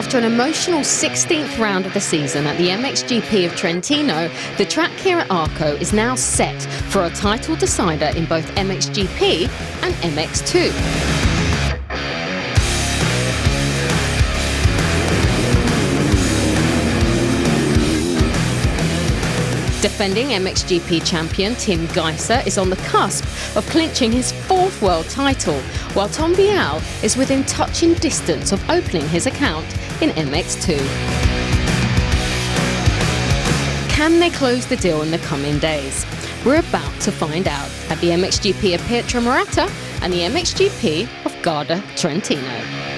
After an emotional 16th round of the season at the MXGP of Trentino, the track here at Arco is now set for a title decider in both MXGP and MX2. Defending MXGP champion Tim Geiser is on the cusp of clinching his 4th world title, while Tom Vial is within touching distance of opening his account in MX2. Can they close the deal in the coming days? We're about to find out at the MXGP of Pietramurata and the MXGP of Garda Trentino.